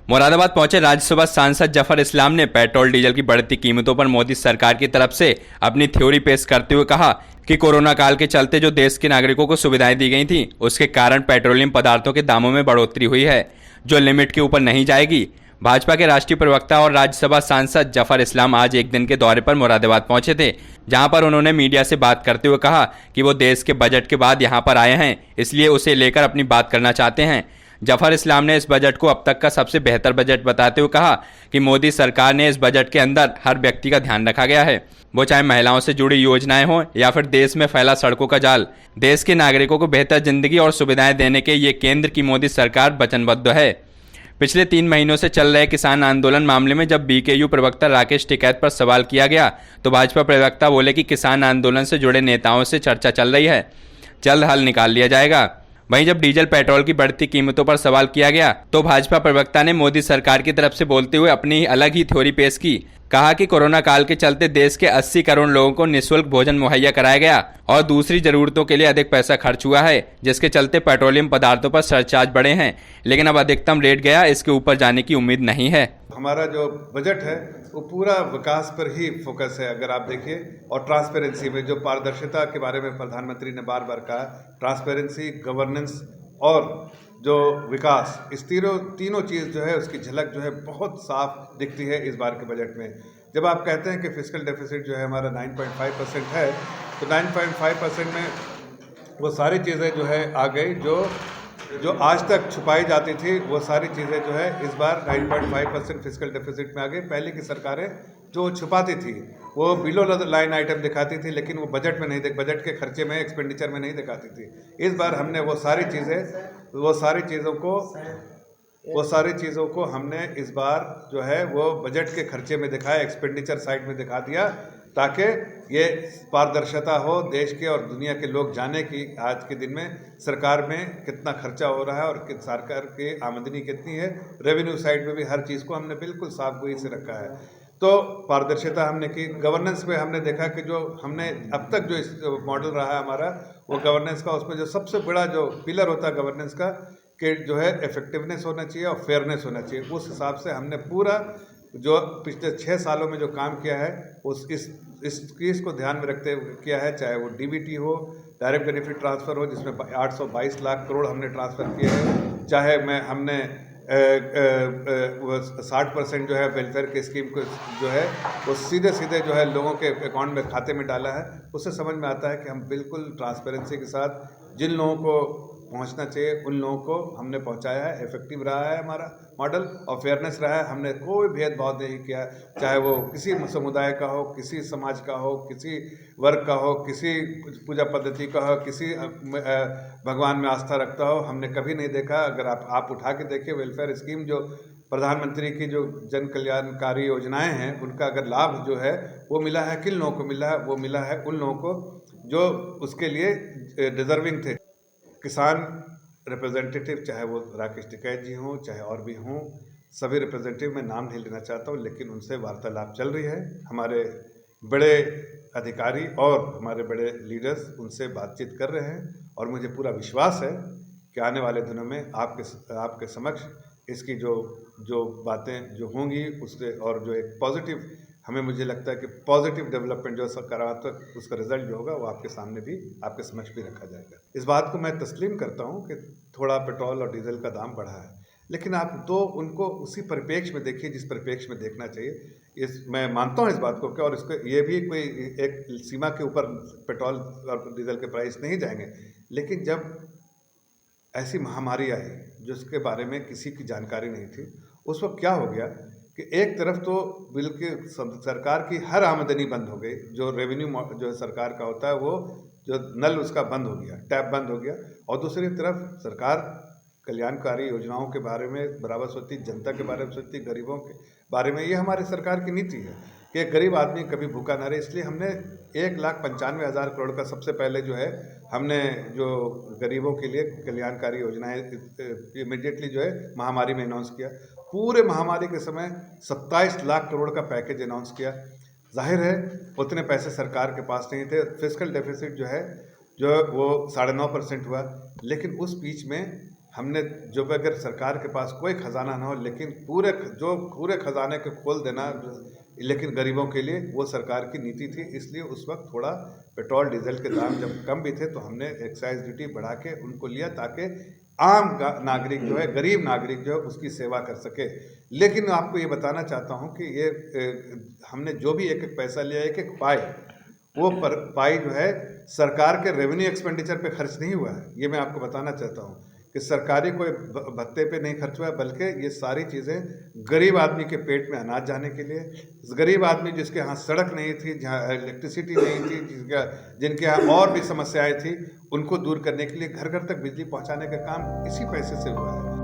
मुरादाबाद पहुंचे राज्यसभा सांसद जफर इस्लाम ने पेट्रोल डीजल की बढ़ती कीमतों पर मोदी सरकार की तरफ से अपनी थ्योरी पेश करते हुए कहा कि कोरोना काल के चलते जो देश के नागरिकों को सुविधाएं दी गई थी उसके कारण पेट्रोलियम पदार्थों के दामों में बढ़ोतरी हुई है जो लिमिट के ऊपर नहीं जाएगी। भाजपा के राष्ट्रीय प्रवक्ता और राज्यसभा सांसद जफर इस्लाम आज एक दिन के दौरे पर मुरादाबाद पहुंचे थे, जहां पर उन्होंने मीडिया से बात करते हुए कहा कि वो देश के बजट के बाद यहां पर आए हैं, इसलिए उसे लेकर अपनी बात करना चाहते हैं। जफर इस्लाम ने इस बजट को अब तक का सबसे बेहतर बजट बताते हुए कहा कि मोदी सरकार ने इस बजट के अंदर हर व्यक्ति का ध्यान रखा गया है, वो चाहे महिलाओं से जुड़ी योजनाएं हों या फिर देश में फैला सड़कों का जाल। देश के नागरिकों को बेहतर जिंदगी और सुविधाएं देने के ये केंद्र की मोदी सरकार वचनबद्ध है। पिछले 3 महीनों से चल रहे किसान आंदोलन मामले में जब बीकेयू प्रवक्ता राकेश टिकैत पर सवाल किया गया तो भाजपा प्रवक्ता बोले कि किसान आंदोलन से जुड़े नेताओं से चर्चा चल रही है, जल्द हल निकाल लिया जाएगा। वहीं जब डीजल पेट्रोल की बढ़ती कीमतों पर सवाल किया गया तो भाजपा प्रवक्ता ने मोदी सरकार की तरफ से बोलते हुए अपनी अलग ही थ्योरी पेश की। कहा कि कोरोना काल के चलते देश के 80 करोड़ लोगों को निःशुल्क भोजन मुहैया कराया गया और दूसरी जरूरतों के लिए अधिक पैसा खर्च हुआ है, जिसके चलते पेट्रोलियम पदार्थों पर सरचार्ज बढ़े हैं, लेकिन अब अधिकतम रेट गया, इसके ऊपर जाने की उम्मीद नहीं है। हमारा जो बजट है वो पूरा विकास पर ही फोकस है। अगर आप देखिए, और ट्रांसपेरेंसी में जो पारदर्शिता के बारे में प्रधानमंत्री ने बार बार कहा, ट्रांसपेरेंसी, गवर्नेंस और जो विकास, इस तीनों चीज़ जो है उसकी झलक जो है बहुत साफ दिखती है इस बार के बजट में। जब आप कहते हैं कि फिस्कल डेफिसिट जो है हमारा 9.5% है, तो 9.5% में वो सारी चीज़ें जो है आ गई जो आज तक छुपाई जाती थी, वो सारी चीज़ें जो है इस बार 9.5% फिस्कल डेफिसिट में आ गई। पहले की सरकारें जो छुपाती थी वो बिलो लाइन आइटम दिखाती थी, लेकिन वो बजट में नहीं बजट के खर्चे में, एक्सपेंडिचर में नहीं दिखाती थी। इस बार हमने वो सारी चीज़ों को हमने इस बार जो है वो बजट के खर्चे में दिखाया, एक्सपेंडिचर साइड में दिखा दिया, ताकि ये पारदर्शिता हो, देश के और दुनिया के लोग जाने कि आज के दिन में सरकार में कितना खर्चा हो रहा है और सरकार की आमदनी कितनी है। रेवेन्यू साइड में भी हर चीज़ को हमने बिल्कुल साफ गोई से रखा है। तो पारदर्शिता हमने की। गवर्नेंस में हमने देखा कि जो हमने अब तक जो इस मॉडल रहा है हमारा, वो गवर्नेंस का, उसमें जो सबसे बड़ा जो पिलर होता है गवर्नेंस का, कि जो है इफेक्टिवनेस होना चाहिए और फेयरनेस होना चाहिए। उस हिसाब से हमने पूरा जो पिछले 6 सालों में जो काम किया है इस चीज़ को ध्यान में रखते हुए किया है, चाहे वो डीबीटी हो, डायरेक्ट बेनिफिट ट्रांसफ़र हो, जिसमें 822 लाख करोड़ हमने ट्रांसफ़र किए हैं, चाहे हमने 60% जो है वेलफेयर की स्कीम को जो है वो सीधे जो है लोगों के अकाउंट में, खाते में डाला है। उससे समझ में आता है कि हम बिल्कुल ट्रांसपेरेंसी के साथ जिन लोगों को पहुंचना चाहिए उन लोगों को हमने पहुंचाया है। इफेक्टिव रहा है हमारा मॉडल और फेयरनेस रहा है। हमने कोई भेदभाव नहीं किया, चाहे वो किसी समुदाय का हो, किसी समाज का हो, किसी वर्ग का हो, किसी पूजा पद्धति का हो, किसी भगवान में आस्था रखता हो, हमने कभी नहीं देखा। अगर आप उठा के देखिए वेलफेयर स्कीम, जो प्रधानमंत्री की जो जन कल्याणकारी योजनाएं हैं, उनका अगर लाभ जो है वो मिला है, किन लोगों को मिला है? वो मिला है उन लोगों को जो उसके लिए डिजर्विंग थे। किसान रिप्रेजेंटेटिव, चाहे वो राकेश टिकैत जी हों, चाहे और भी हों, सभी रिप्रेजेंटेटिव, मैं नाम नहीं लेना चाहता हूँ, लेकिन उनसे वार्तालाप चल रही है। हमारे बड़े अधिकारी और हमारे बड़े लीडर्स उनसे बातचीत कर रहे हैं और मुझे पूरा विश्वास है कि आने वाले दिनों में आपके समक्ष इसकी जो बातें जो होंगी उससे, और जो एक पॉजिटिव, मुझे लगता है कि पॉजिटिव डेवलपमेंट जो सकारात्मक उसका रिजल्ट जो होगा वो आपके सामने भी, आपके समक्ष भी रखा जाएगा। इस बात को मैं तस्लीम करता हूँ कि थोड़ा पेट्रोल और डीजल का दाम बढ़ा है, लेकिन आप उनको उसी परिप्रेक्ष्य में देखिए जिस परिप्रेक्ष्य में देखना चाहिए। मैं मानता हूँ इस बात को कि, और इसको ये भी कोई एक सीमा के ऊपर पेट्रोल और डीजल के प्राइस नहीं जाएंगे, लेकिन जब ऐसी महामारी आई जिसके बारे में किसी की जानकारी नहीं थी, उस वक्त क्या हो गया कि एक तरफ तो बिल्कुल सरकार की हर आमदनी बंद हो गई, जो रेवेन्यू जो सरकार का होता है वो जो नल उसका बंद हो गया, टैप बंद हो गया, और दूसरी तरफ सरकार कल्याणकारी योजनाओं के बारे में बराबर सोचती, जनता के बारे में सोचती, गरीबों के बारे में। ये हमारे सरकार की नीति है कि एक गरीब आदमी कभी भूखा ना रहे। इसलिए हमने 1,95,000 करोड़ का सबसे पहले जो है हमने जो गरीबों के लिए कल्याणकारी योजनाएं इमीडिएटली जो है महामारी में अनाउंस किया। पूरे महामारी के समय 27 लाख करोड़ का पैकेज अनाउंस किया। जाहिर है उतने पैसे सरकार के पास नहीं थे। फिस्कल डेफिसिट जो है वो 9.5% हुआ, लेकिन उस बीच में हमने जो भी अगर सरकार के पास कोई खजाना ना हो लेकिन पूरे खजाने को खोल देना लेकिन गरीबों के लिए, वो सरकार की नीति थी। इसलिए उस वक्त थोड़ा पेट्रोल डीजल के दाम जब कम भी थे तो हमने एक्साइज ड्यूटी बढ़ा के उनको लिया ताकि आम नागरिक जो है, गरीब नागरिक जो है उसकी सेवा कर सके। लेकिन मैं आपको ये बताना चाहता हूँ कि ये हमने जो भी एक एक पैसा लिया, एक एक पाई, वो पाई जो है सरकार के रेवेन्यू एक्सपेंडिचर पे खर्च नहीं हुआ है। ये मैं आपको बताना चाहता हूँ कि सरकारी कोई भत्ते पे नहीं खर्च हुआ है, बल्कि ये सारी चीज़ें गरीब आदमी के पेट में अनाज जाने के लिए, गरीब आदमी जिसके यहाँ सड़क नहीं थी, जहाँ इलेक्ट्रिसिटी नहीं थी, जिनके यहाँ और भी समस्याएं थी, उनको दूर करने के लिए घर घर तक बिजली पहुँचाने का काम इसी पैसे से हुआ है।